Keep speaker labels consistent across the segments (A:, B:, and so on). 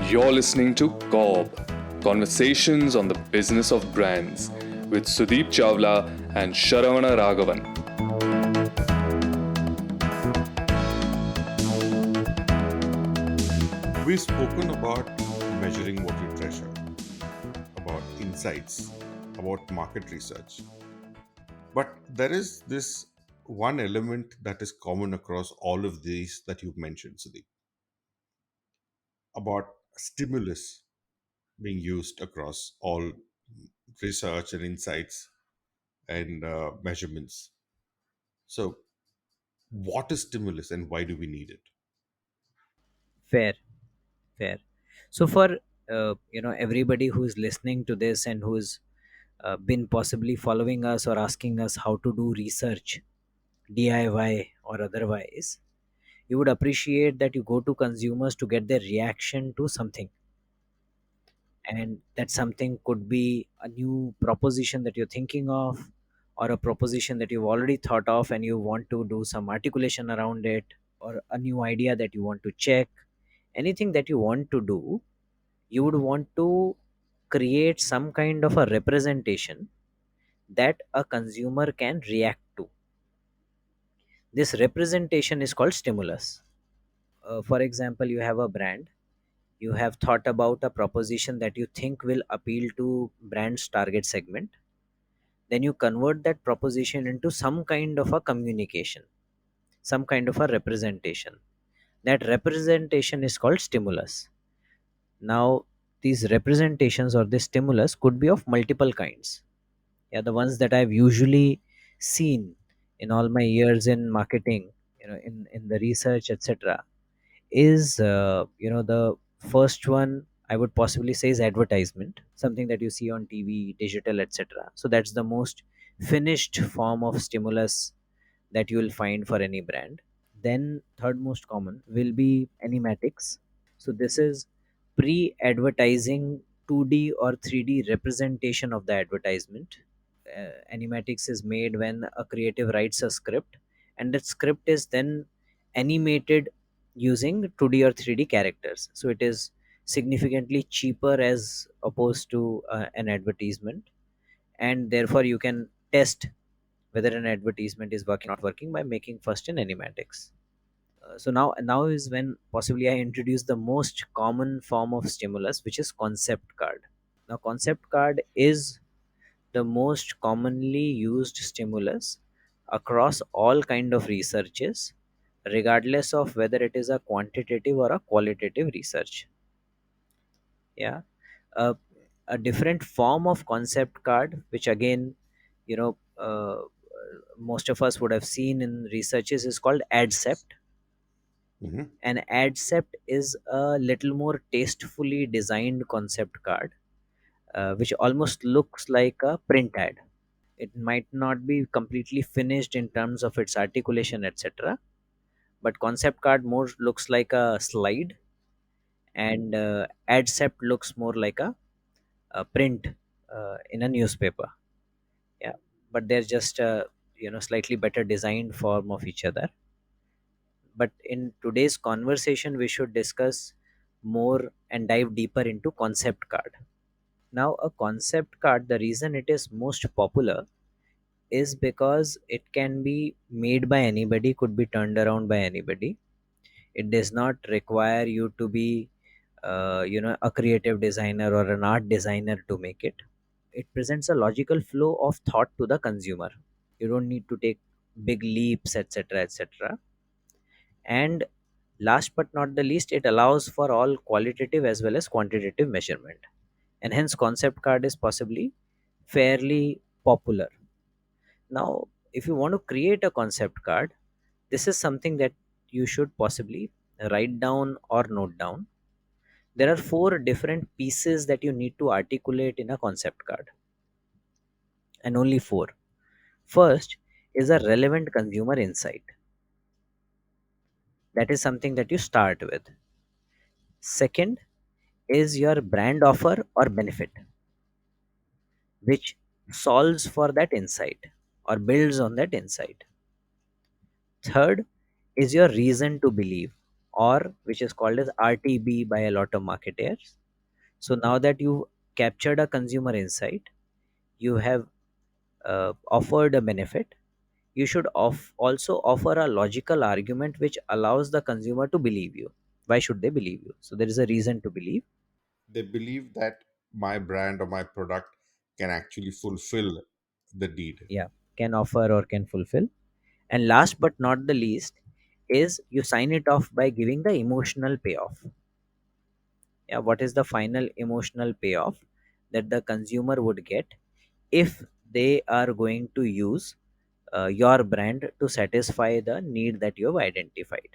A: You're listening to COB Conversations on the Business of Brands with Sudeep Chawla and Sharavana Raghavan.
B: We've spoken about measuring what you treasure, about insights, about market research. But there is this one element that is common across all of these that you've mentioned, Sudeep, about stimulus being used across all research and insights and measurements. So, what is stimulus and why do we need it?
C: Fair, fair. So for everybody who's listening to this and who's been possibly following us or asking us how to do research, DIY or otherwise, you would appreciate that you go to consumers to get their reaction to something, and that something could be a new proposition that you're thinking of, or a proposition that you've already thought of and you want to do some articulation around it, or a new idea that you want to check. Anything that you want to do, you would want to create some kind of a representation that a consumer can react to. This representation is called stimulus. For example, you have a brand, you have thought about a proposition that you think will appeal to brand's target segment, then you convert that proposition into some kind of a communication, some kind of a representation. That representation is called stimulus. Now, these representations or this stimulus could be of multiple kinds. Yeah, the ones that I've usually seen in all my years in marketing, in the research, etc., is the first one I would possibly say is advertisement, something that you see on TV, digital, etc. So that's the most finished form of stimulus that you will find for any brand. Then third most common will be animatics. So this is pre-advertising 2D or 3D representation of the advertisement. Animatics is made when a creative writes a script, and that script is then animated using 2D or 3D characters. So it is significantly cheaper as opposed to an advertisement, and therefore you can test whether an advertisement is working or not working by making first in animatics. So now is when possibly I introduce the most common form of stimulus, which is concept card. Now concept card is the most commonly used stimulus across all kind of researches, regardless of whether it is a quantitative or a qualitative research. Yeah. A different form of concept card, which again, you know uh, most of us would have seen in researches, is called adcept.
B: Mhm.
C: An adcept is a little more tastefully designed concept card, which almost looks like a print ad. It might not be completely finished in terms of its articulation, etc., but concept card more looks like a slide, and adcept looks more like a print in a newspaper. Yeah, but they're just a slightly better designed form of each other. But in today's conversation we should discuss more and dive deeper into concept card. Now, a concept card, the reason it is most popular is because it can be made by anybody, could be turned around by anybody. It does not require you to be a creative designer or an art designer to make it. It presents a logical flow of thought to the consumer. You don't need to take big leaps, etc., etc. And last but not the least, it allows for all qualitative as well as quantitative measurement, and hence concept card is possibly fairly popular. Now, if you want to create a concept card, this is something that you should possibly write down or note down. There are four different pieces that you need to articulate in a concept card, and only four. First is a relevant consumer insight. That is something that you start with. Second is your brand offer or benefit, which solves for that insight or builds on that insight. Third is your reason to believe. or which is called as RTB by a lot of marketers. So now that you captured a consumer insight, you have offered a benefit, you should also offer a logical argument which allows the consumer to believe you. Why should they believe you? So there is a reason to believe.
B: They believe that my brand or my product can actually fulfill the need.
C: Yeah, can offer or can fulfill. And last but not the least is you sign it off by giving the emotional payoff. Yeah, what is the final emotional payoff that the consumer would get if they are going to use your brand to satisfy the need that you have identified?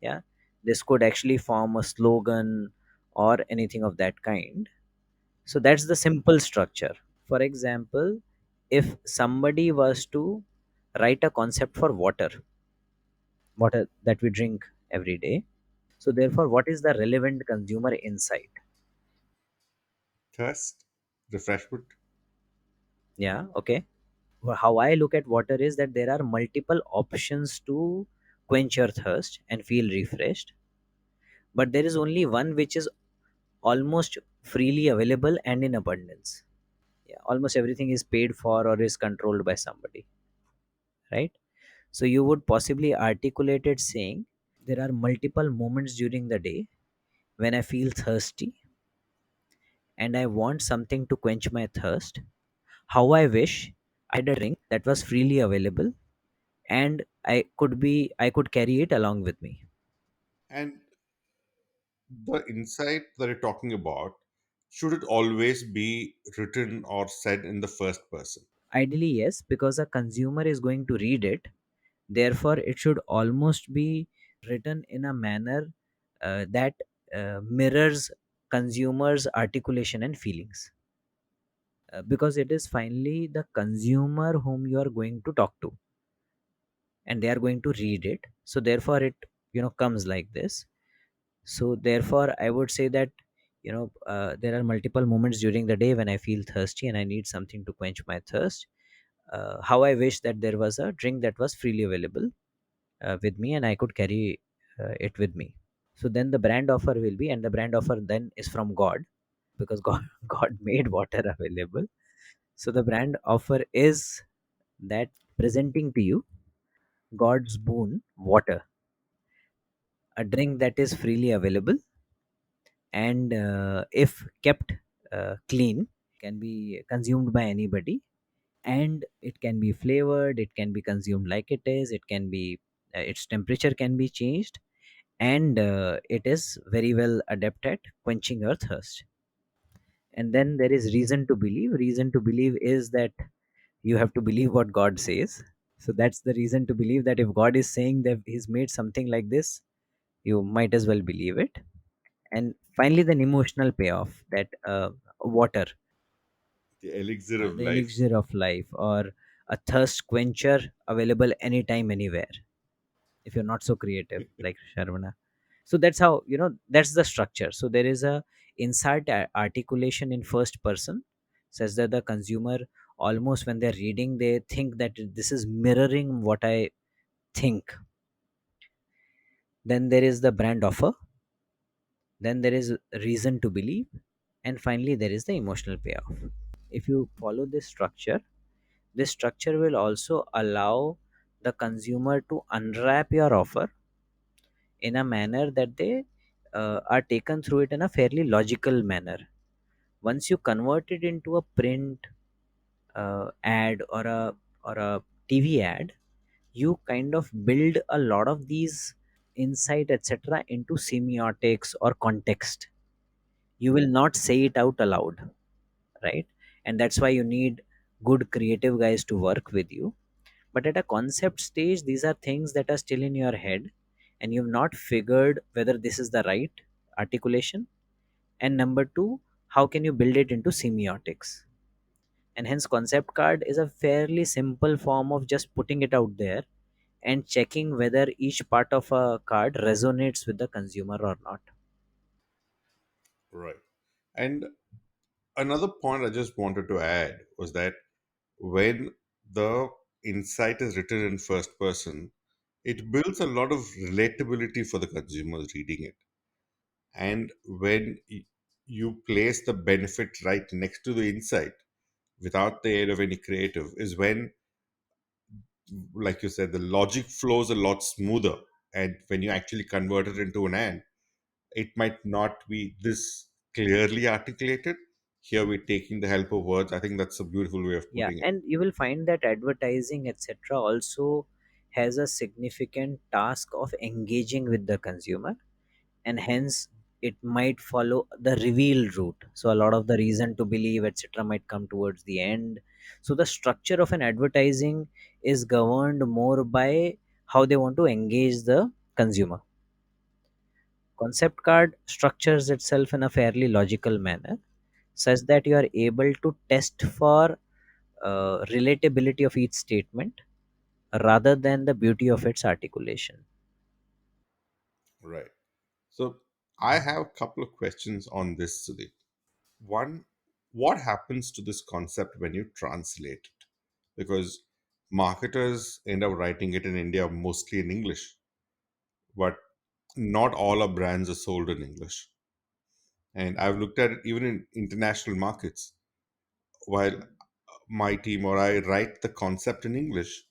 C: Yeah, this could actually form a slogan or anything of that kind. So that's the simple structure. For example, if somebody was to write a concept for water that we drink every day, so therefore what is the relevant consumer insight?
B: Thirst, refreshment,
C: Yeah, okay. How I look at water is that there are multiple options to quench your thirst and feel refreshed, but there is only one which is almost freely available and in abundance. Yeah, almost everything is paid for or is controlled by somebody, right? So you would possibly articulate it saying there are multiple moments during the day when I feel thirsty and I want something to quench my thirst. How I wish I had a drink that was freely available and I could carry it along with me.
B: and the insight that you're talking about, should it always be written or said in the first person?
C: Ideally, yes, because a consumer is going to read it. Therefore, it should almost be written in a manner that mirrors consumers' articulation and feelings. Because it is finally the consumer whom you are going to talk to, and they are going to read it. So therefore, it comes like this. So therefore, I would say that there are multiple moments during the day when I feel thirsty and I need something to quench my thirst. How I wish that there was a drink that was freely available with me and I could carry it with me. So then the brand offer will be, and the brand offer then is from God, because God God made water available. So the brand offer is that presenting to you God's boon, water, a drink that is freely available and if kept clean, can be consumed by anybody, and it can be flavored, it can be consumed like it is, it can be its temperature can be changed, and it is very well adept at quenching your thirst. And then there is reason to believe is that you have to believe what God says. So that's the reason to believe, that if God is saying that he's made something like this, you might as well believe it. And finally, the emotional payoff, that water,
B: The elixir of
C: the
B: life.
C: elixir of life, or a thirst quencher available anytime, anywhere, if you're not so creative like Sharvana. So that's how, that's the structure. So there is a insert articulation in first person, says that the consumer, almost when they're reading, they think that this is mirroring what I think. Then there is the brand offer, then there is reason to believe, and finally there is the emotional payoff. If you follow this structure will also allow the consumer to unwrap your offer in a manner that they are taken through it in a fairly logical manner. Once you convert it into a print ad or a TV ad, you kind of build a lot of these insight, etc., into semiotics or context. You will not say it out aloud, right? And that's why you need good creative guys to work with you. But at a concept stage, these are things that are still in your head, and you've not figured whether this is the right articulation. And number two, how can you build it into semiotics? And hence, concept card is a fairly simple form of just putting it out there and checking whether each part of a card resonates with the consumer or not.
B: Right. And another point I just wanted to add was that when the insight is written in first person, It builds a lot of relatability for the consumers reading it. And when you place the benefit right next to the insight without the aid of any creative, is when, like you said, the logic flows a lot smoother. And when you actually convert it into an ad, it might not be this clearly articulated. Here we're taking the help of words. I think that's a beautiful way of
C: Yeah,
B: putting it.
C: and you will find that advertising, etc., also has a significant task of engaging with the consumer, and hence it might follow the reveal route. So a lot of the reason to believe, etc., might come towards the end. So the structure of an advertising is governed more by how they want to engage the consumer. Concept card structures itself in a fairly logical manner, such that you are able to test for relatability of each statement rather than the beauty of its articulation.
B: Right. So I have a couple of questions on this, Sudeep. One, what happens to this concept when you translate it? Because marketers end up writing it in India mostly in English, but not all our brands are sold in English. And I've looked at it even in international markets. While my team or I write the concept in English,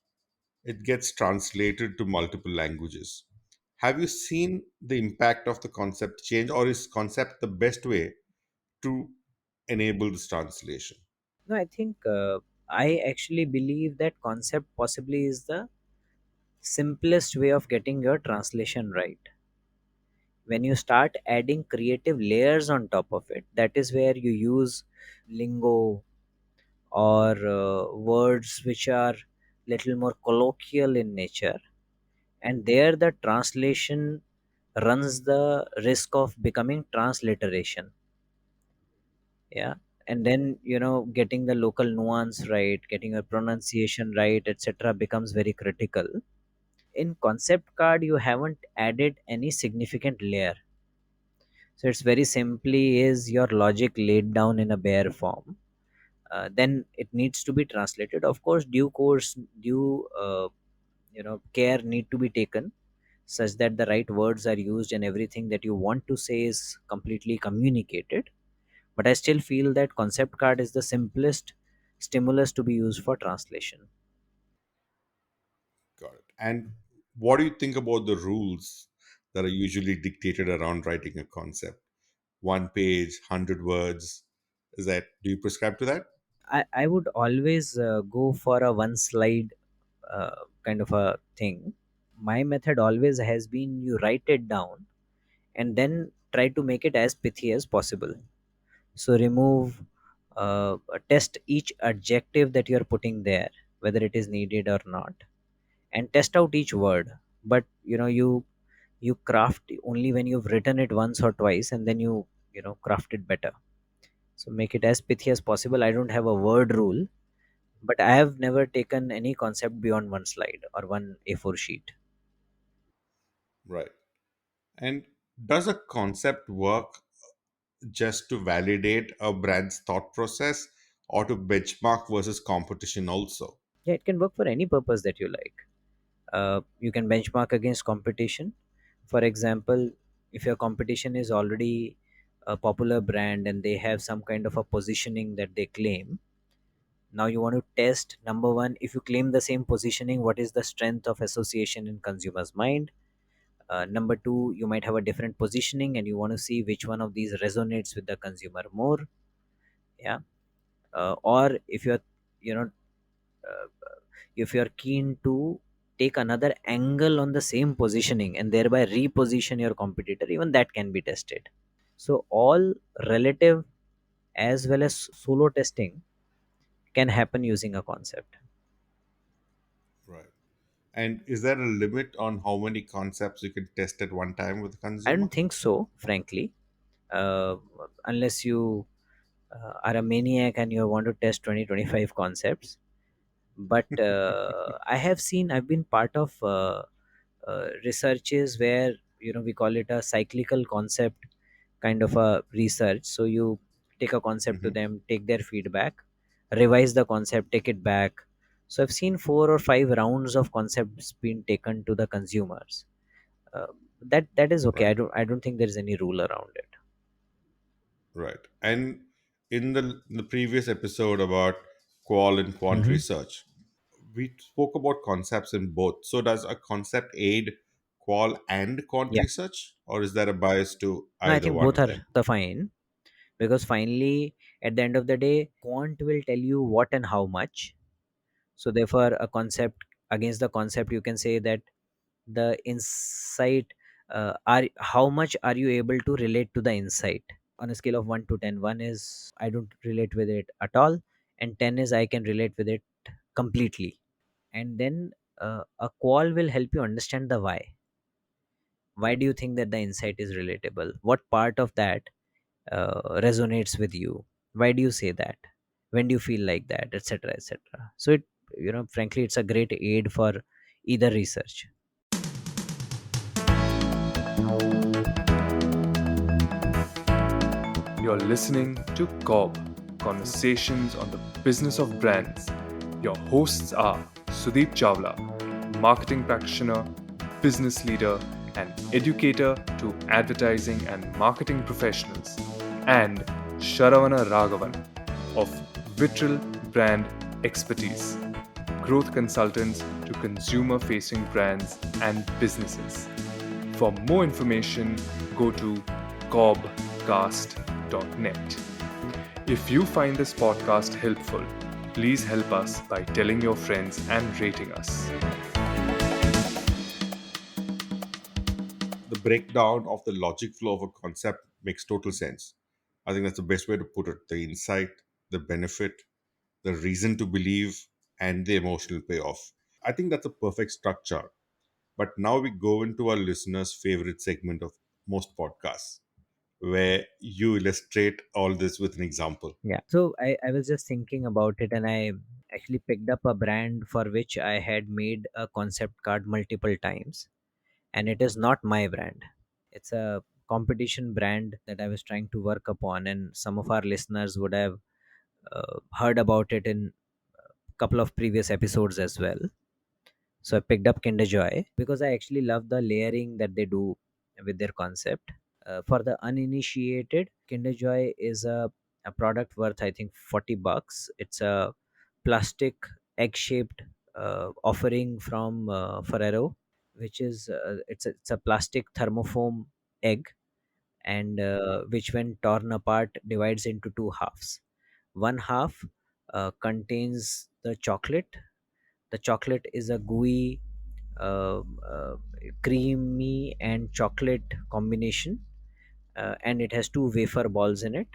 B: it gets translated to multiple languages. Have you seen the impact of the concept change, or is concept the best way to enable this translation?
C: No, I think I actually believe that concept possibly is the simplest way of getting your translation right. When you start adding creative layers on top of it, that is where you use lingo or words which are little more colloquial in nature, and there the translation runs the risk of becoming transliteration. Yeah, and then getting the local nuance right, getting a pronunciation right, etc., becomes very critical. In concept card you haven't added any significant layer, so it's very simply is your logic laid down in a bare form. Then it needs to be translated. Of course, due course, due care need to be taken, such that the right words are used and everything that you want to say is completely communicated. But I still feel that concept card is the simplest stimulus to be used for translation.
B: Got it. And what do you think about the rules that are usually dictated around writing a concept? One page, 100 words. Is that, do you prescribe to that?
C: I would always go for a one slide kind of a thing. My method always has been you write it down and then try to make it as pithy as possible. So remove, test each adjective that you are putting there, whether it is needed or not, and test out each word. But you craft only when you've written it once or twice, and then you craft it better. So make it as pithy as possible. I don't have a word rule, but I have never taken any concept beyond one slide or one A4 sheet.
B: Right. And does a concept work just to validate a brand's thought process or to benchmark versus competition also?
C: Yeah, it can work for any purpose that you like. You can benchmark against competition. For example, if your competition is already a popular brand and they have some kind of a positioning that they claim, now you want to test, number one, if you claim the same positioning, what is the strength of association in consumers mind. Number two, you might have a different positioning and you want to see which one of these resonates with the consumer more. Yeah. Or if you're you know uh, if you're keen to take another angle on the same positioning and thereby reposition your competitor, even that can be tested. So all relative as well as solo testing can happen using a concept.
B: Right. And is there a limit on how many concepts you can test at one time with a
C: I
B: consumer?
C: don't think so, frankly, uh, unless you are a maniac and you want to test 20-25 concepts. But I've been part of researches where we call it a cyclical concept kind of a research. So you take a concept to
B: Hmm.
C: them, take their feedback, revise the concept, take it back, So I've seen 4 or 5 rounds of concepts being taken to the consumers. uh, that is okay.
B: Right.
C: I don't think there is any rule around it.
B: Right. And in the previous episode about qual and quant
C: Hmm.
B: research, we spoke about concepts in both. So does a concept aid qual and quant
C: Yeah.
B: research, or is there a bias to
C: No, I
B: either
C: think
B: one
C: both
B: of
C: are
B: them?
C: the fine, because finally at the end of the day quant will tell you what and how much. So therefore a concept against the concept, you can say that the insight, are how much are you able to relate to the insight. On a scale of 1 to 10, 1 is I don't relate with it at all, and 10 is I can relate with it completely. And then a qual will help you understand the why do you think that the insight is relatable, what part of that resonates with you, why do you say that, when do you feel like that, etc., etc. So it, frankly, it's a great aid for either research.
A: You're listening to COB, Conversations on the Business of Brands. Your hosts are Sudeep Chawla, marketing practitioner, business leader, and educator to advertising and marketing professionals, and Sharavana Raghavan of Vitral Brand Expertise, growth consultants to consumer facing brands and businesses. For more information, go to cobcast.net. If you find this podcast helpful, please help us by telling your friends and rating us.
B: The breakdown of the logic flow of a concept makes total sense. I think that's the best way to put it. The insight, the benefit, the reason to believe, and the emotional payoff. I think that's a perfect structure. But now we go into our listeners' favorite segment of most podcasts, where you illustrate all this with an example.
C: Yeah. So I was just thinking about it, and I actually picked up a brand for which I had made a concept card multiple times, and it is not my brand. It's a competition brand that I was trying to work upon, and some of our listeners would have heard about it in a couple of previous episodes as well. So I picked up Kinder Joy because I actually love the layering that they do with their concept. For the uninitiated, Kinder Joy is a product worth, I think, $40. It's a plastic egg-shaped offering from Ferrero, which is it's a plastic thermoform egg, and which, when torn apart, divides into two halves. One half contains the chocolate. The chocolate is a gooey, uh, uh, creamy and chocolate combination, and it has two wafer balls in it.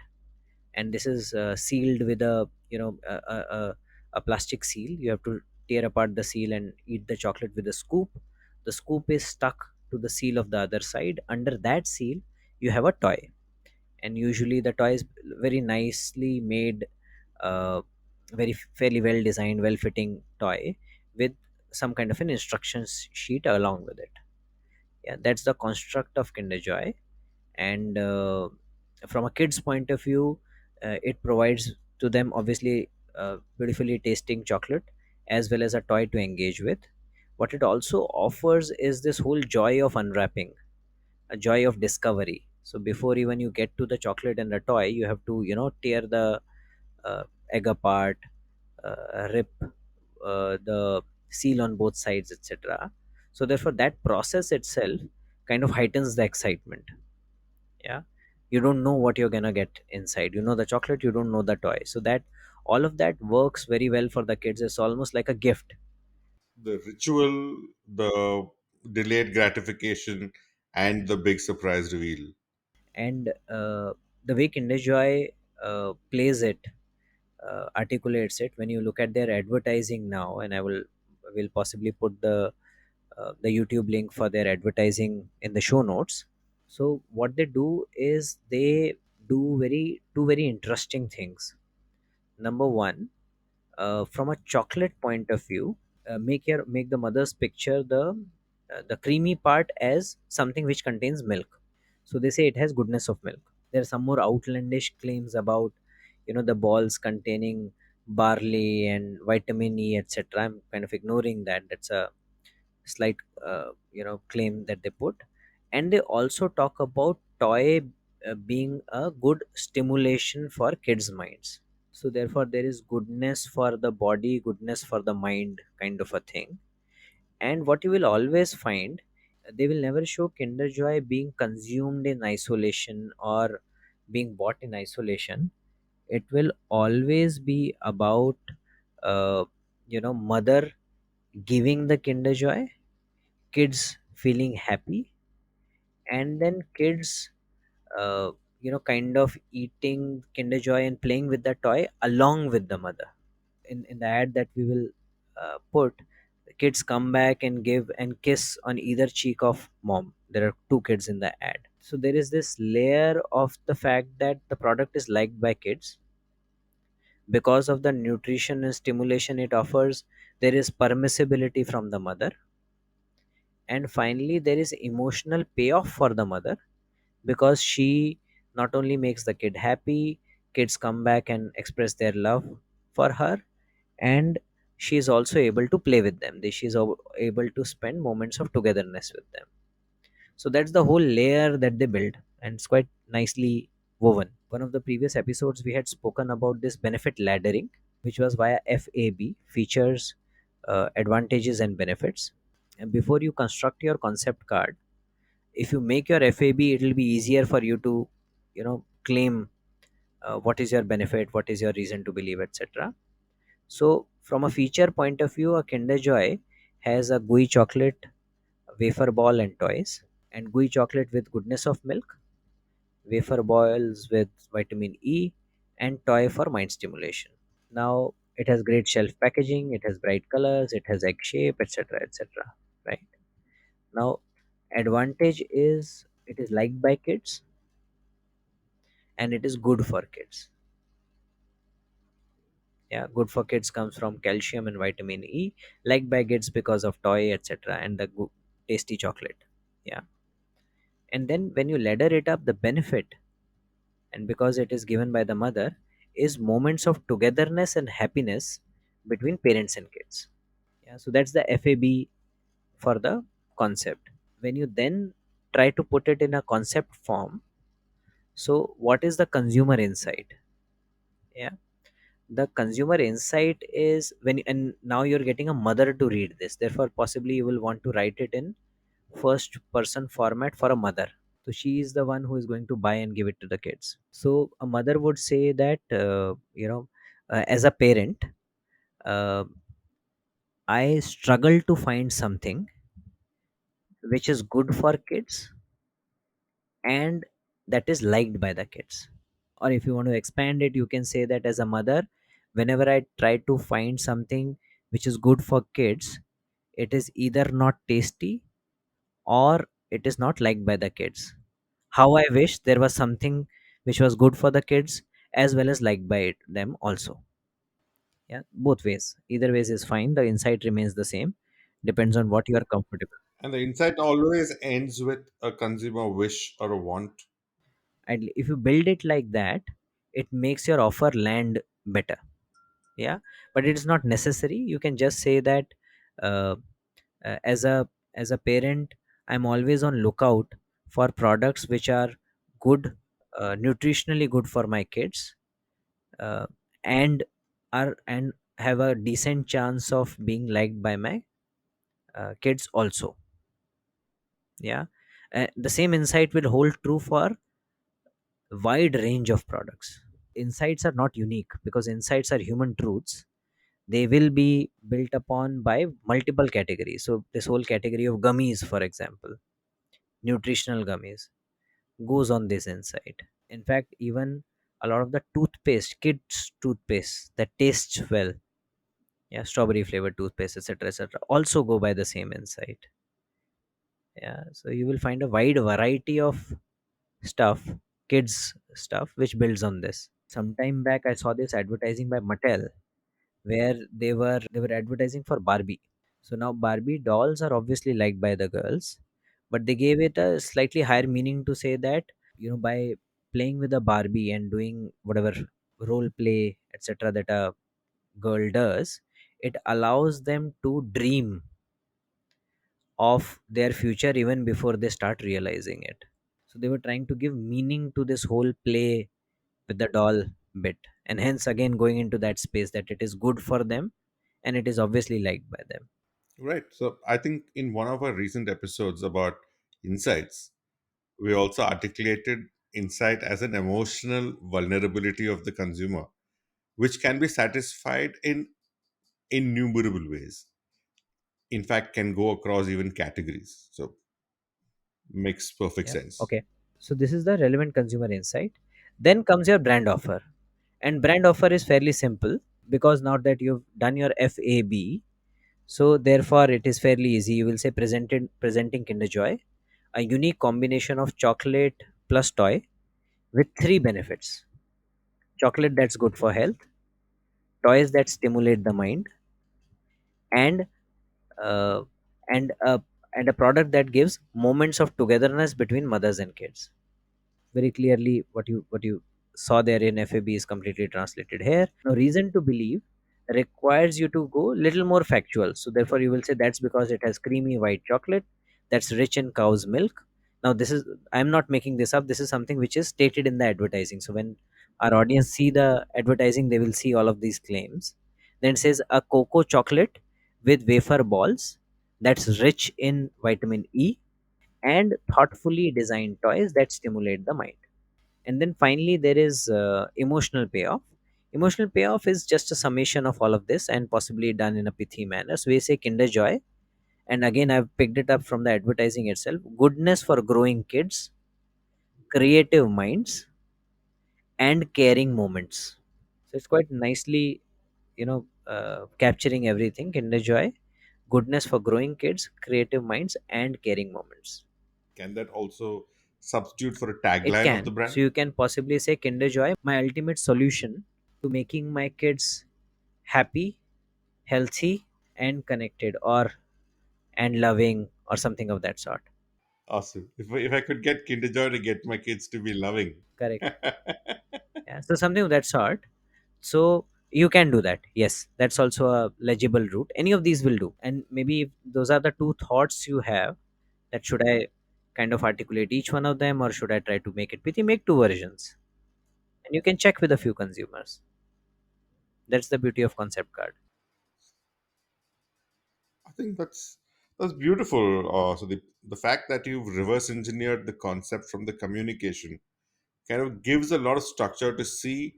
C: And this is sealed with a plastic seal. You have to tear apart the seal and eat the chocolate with a scoop. The scoop is stuck to the seal of the other side. Under that seal, you have a toy, and usually the toy is very nicely made, uh, very fairly well designed, well fitting toy with some kind of an instructions sheet along with it. Yeah, that's the construct of Kinder Joy. And from a kid's point of view, it provides to them, obviously, beautifully tasting chocolate as well as a toy to engage with. What it also offers is this whole joy of unwrapping, a joy of discovery. So before even you get to the chocolate and the toy, you have to tear the uh, egg apart, rip the seal on both sides, etc. So therefore that process itself kind of heightens the excitement. Yeah, you don't know what you're gonna get inside. You know the chocolate, you don't know the toy. So that all of that works very well for the kids. It's almost like a gift.
B: The ritual, the delayed gratification, and the big surprise reveal.
C: And the way Kinder Joy plays it, articulates it, when you look at their advertising now, and I will possibly put the YouTube link for their advertising in the show notes. So what they do is they do two very interesting things. Number one, from a chocolate point of view, make the mother's picture the creamy part as something which contains milk. So they say it has goodness of milk. There are some more outlandish claims about the balls containing barley and vitamin E, etc. I'm kind of ignoring that. That's a slight claim that they put. And they also talk about toy being a good stimulation for kids' minds. So therefore, there is goodness for the body, goodness for the mind, kind of a thing. And what you will always find, they will never show Kinder Joy being consumed in isolation or being bought in isolation. It will always be about uh, mother giving the Kinder Joy, kids feeling happy, and then kids uh, kind of eating Kinder Joy and playing with the toy along with the mother. In the ad that we will put, the kids come back and give and kiss on either cheek of mom. There are two kids in the ad, so there is this layer of the fact that the product is liked by kids because of the nutrition and stimulation it offers. There is permissibility from the mother, and finally there is emotional payoff for the mother because she not only makes the kid happy, kids come back and express their love for her, and she is also able to play with them. She is able to spend moments of togetherness with them. So that's the whole layer that they build, and it's quite nicely woven. One of the previous episodes we had spoken about this benefit laddering, which was via FAB, features, advantages, and benefits. And before you construct your concept card, if you make your FAB, it will be easier for you to, claim what is your benefit, what is your reason to believe, etc. So, from a feature point of view, a Kinder Joy has a gooey chocolate, wafer ball, and toys, and gooey chocolate with goodness of milk, wafer balls with vitamin E, and toy for mind stimulation. Now, it has great shelf packaging, it has bright colors, it has egg shape, etc. etc. Right now, advantage is it is liked by kids and it is good for kids. Yeah, good for kids comes from calcium and vitamin E, liked by kids because of toy, etc., and the tasty chocolate. Yeah, and then when you ladder it up, the benefit, and because it is given by the mother, is moments of togetherness and happiness between parents and kids. Yeah, so that's the FAB for the concept. When you then try to put it in a concept form, so what is the consumer insight? Yeah, the consumer insight is when and now you're getting a mother to read this, therefore possibly you will want to write it in first person format for a mother. So she is the one who is going to buy and give it to the kids. So a mother would say that as a parent, uh, I struggle to find something which is good for kids and that is liked by the kids. Or if you want to expand it, you can say that as a mother, whenever I try to find something which is good for kids, it is either not tasty or it is not liked by the kids. How I wish there was something which was good for the kids as well as liked by them also. Yeah, both ways, either ways is fine, the insight remains the same, depends on what you are comfortable.
B: And the insight always ends with a consumer wish or a want.
C: And if you build it like that, it makes your offer land better. Yeah, but it is not necessary. You can just say that uh, as a parent, I'm always on lookout for products which are good, nutritionally good for my kids, uh, and and have a decent chance of being liked by my kids also. Yeah, the same insight will hold true for wide range of products. Insights are not unique because insights are human truths. They will be built upon by multiple categories. So this whole category of gummies, for example, nutritional gummies, goes on this insight. In fact, even a lot of the toothpaste, kids toothpaste that tastes well, yeah, strawberry flavored toothpaste, etc., etc., also go by the same insight. Yeah, so you will find a wide variety of stuff, kids stuff, which builds on this. Sometime back I saw this advertising by Mattel where they were advertising for Barbie. So now Barbie dolls are obviously liked by the girls, but they gave it a slightly higher meaning to say that, by playing with a Barbie and doing whatever role play, etc., that a girl does, it allows them to dream of their future even before they start realizing it. So they were trying to give meaning to this whole play with the doll bit, and hence again going into that space that it is good for them and it is obviously liked by them.
B: Right. So I think in one of our recent episodes about insights, we also articulated insight as an emotional vulnerability of the consumer, which can be satisfied in innumerable ways. In fact, can go across even categories. So makes perfect
C: Yeah.
B: sense.
C: Okay. So this is the relevant consumer insight. Then comes your brand offer. And brand offer is fairly simple because now that you've done your FAB, so therefore it is fairly easy. You will say presenting Kinder Joy, a unique combination of chocolate plus toy with three benefits: chocolate that's good for health, toys that stimulate the mind, and uh, and a and a product that gives moments of togetherness between mothers and kids. Very clearly, what you saw there in FAB is completely translated here. No reason to believe requires you to go little more factual. So therefore, you will say that's because it has creamy white chocolate that's rich in cow's milk. Now, this is, I'm not making this up. This is something which is stated in the advertising. So when our audience see the advertising, they will see all of these claims. Then it says a cocoa chocolate with wafer balls that's rich in vitamin E and thoughtfully designed toys that stimulate the mind. And then finally, there is emotional payoff. Emotional payoff is just a summation of all of this and possibly done in a pithy manner. So we say Kinder Joy, and again, I've picked it up from the advertising itself: goodness for growing kids, creative minds, and caring moments. So it's quite nicely, capturing everything. Kinder Joy, goodness for growing kids, creative minds, and caring moments.
B: Can that also substitute for a
C: It
B: tagline of the
C: can. So
B: brand?
C: you can possibly say Kinder Joy, my ultimate solution to making my kids happy, healthy, and connected, or and loving, or something of that sort.
B: Awesome. If I could get Kinder Joy to get my kids to be loving.
C: Correct. Yeah. So something of that sort. So you can do that. Yes, that's also a legible route. Any of these will do. And maybe if those are the two thoughts you have, that should I kind of articulate each one of them, or should I try to make it pithy? Make two versions, and you can check with a few consumers. That's the beauty of concept card.
B: I think that's beautiful. So the fact that you've reverse engineered the concept from the communication kind of gives a lot of structure to see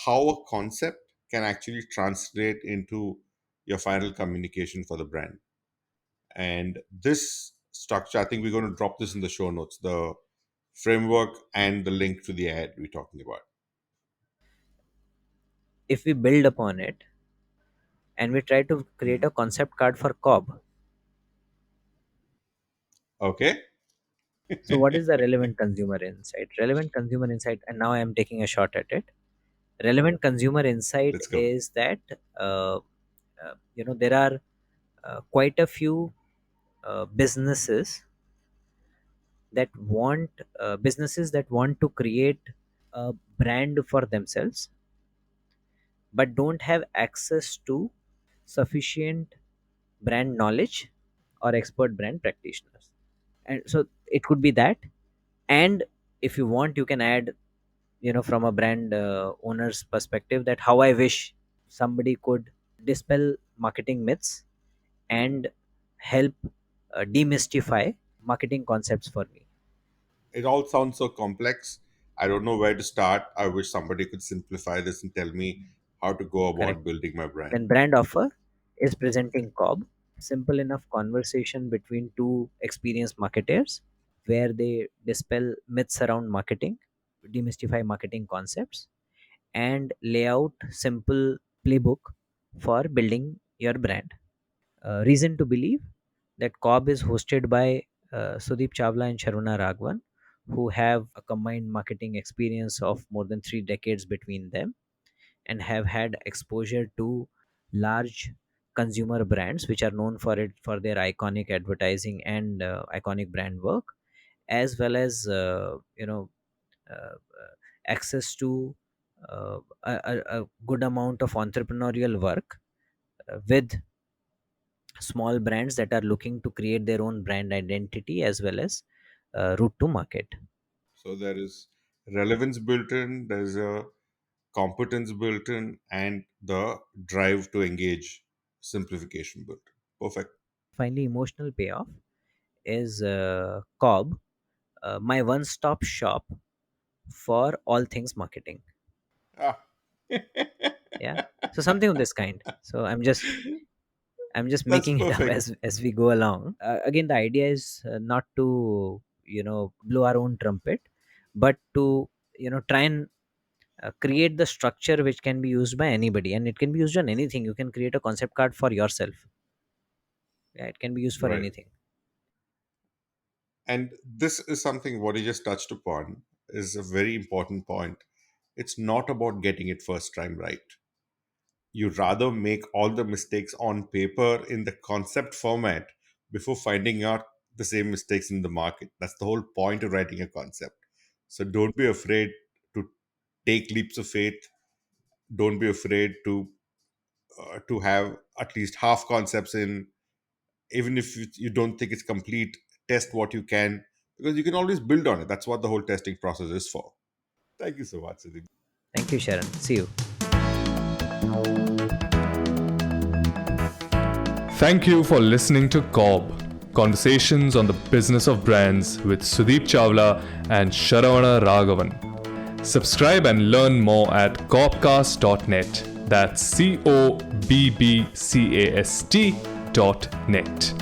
B: how a concept can actually translate into your final communication for the brand. And this structure, I think we're going to drop this in the show notes, the framework and the link to the ad we're talking about.
C: If we build upon it and we try to create
B: Mhm.
C: a concept card for Cobb.
B: Okay.
C: So, what is the relevant consumer insight? Relevant consumer insight, and now I am taking a shot at it. Relevant consumer insight
B: Let's go.
C: is that there are quite a few businesses that want to create a brand for themselves, but don't have access to sufficient brand knowledge or expert brand practitioners. And so it could be that. And if you want, you can add, from a brand owner's perspective, that how I wish somebody could dispel marketing myths and help demystify marketing concepts for me.
B: It all sounds so complex. I don't know where to start. I wish somebody could simplify this and tell me how to go
C: Correct.
B: about building my brand.
C: Then brand offer is presenting Cobb, simple enough conversation between two experienced marketers where they dispel myths around marketing, demystify marketing concepts, and lay out simple playbook for building your brand. Reason to believe that Cobb is hosted by Sudeep Chawla and Sharuna Raghavan, who have a combined marketing experience of more than 3 decades between them and have had exposure to large consumer brands which are known for their iconic advertising and iconic brand work, as well as uh, access to a good amount of entrepreneurial work with small brands that are looking to create their own brand identity as well as route to market.
B: So there is relevance built in, there's a competence built in, and the drive to engage, simplification built in. Perfect.
C: Finally, emotional payoff is Cobb, my one-stop shop for all things marketing.
B: Ah.
C: Yeah, so something of this kind. So I'm just
B: That's
C: making it up
B: perfect.
C: as we go along. Again, the idea is not to blow our own trumpet, but to try and create the structure which can be used by anybody, and it can be used on anything. You can create a concept card for yourself. Yeah, it can be used for
B: Right.
C: anything.
B: And this is something what you just touched upon is a very important point. It's not about getting it first time right. You rather make all the mistakes on paper in the concept format before finding out the same mistakes in the market. That's the whole point of writing a concept. So don't be afraid to take leaps of faith. Don't be afraid to have at least half concepts in, even if you don't think it's complete. Test what you can, because you can always build on it. That's what the whole testing process is for. Thank you so much, Siddhi.
C: Thank you, Sharon. See you.
A: Thank you for listening to Cobb, Conversations on the Business of Brands with Sudeep Chawla and Sharavana Raghavan. Subscribe and learn more at cobbcast.net. That's COBBCAST.net.